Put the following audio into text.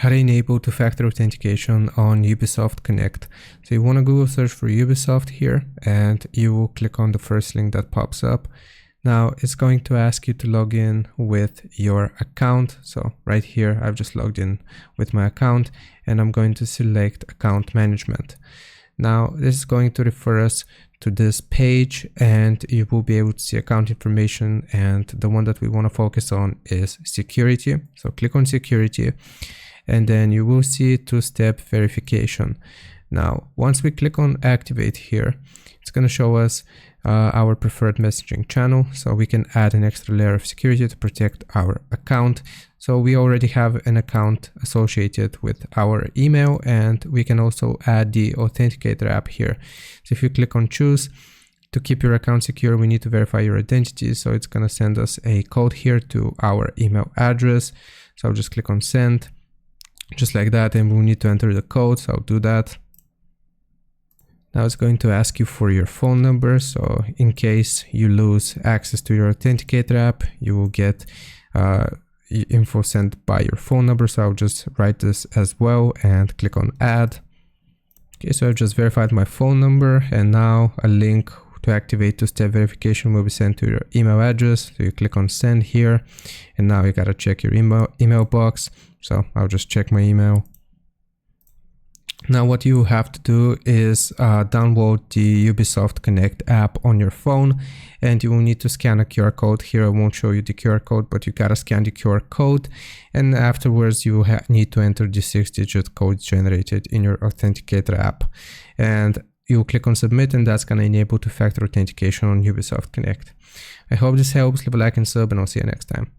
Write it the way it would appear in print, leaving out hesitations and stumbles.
how to enable two-factor authentication on Ubisoft Connect. So you want to Google search for Ubisoft here, and you will click on the first link that pops up. Now it's going to ask you to log in with your account. So right here, I've just logged in with my account, and I'm going to select account management. Now this is going to refer us to this page, and you will be able to see account information, and the one that we want to focus on is security. So click on security, and then you will see two-step verification. Now once we click on activate here, it's going to show us our preferred messaging channel, so we can add an extra layer of security to protect our account. So we already have an account associated with our email, and we can also add the authenticator app here. So if you click on choose, to keep your account secure, we need to verify your identity. So it's going to send us a code here to our email address. So I'll just click on send, just like that, and we'll need to enter the code. So I'll do that. Now it's going to ask you for your phone number. So in case you lose access to your authenticator app, you will get info sent by your phone number. So I'll just write this as well and click on add. Okay, so I've just verified my phone number, and now a link to activate two-step verification will be sent to your email address. So you click on send here, and now you gotta check your email box. So I'll just check my email. Now what you have to do is download the Ubisoft Connect app on your phone, and you will need to scan a QR code. Here I won't show you the QR code, but you gotta scan the QR code, and afterwards you need to enter the 6-digit code generated in your authenticator app. And you click on submit, and that's gonna enable two-factor authentication on Ubisoft Connect. I hope this helps. Leave a like and sub, and I'll see you next time.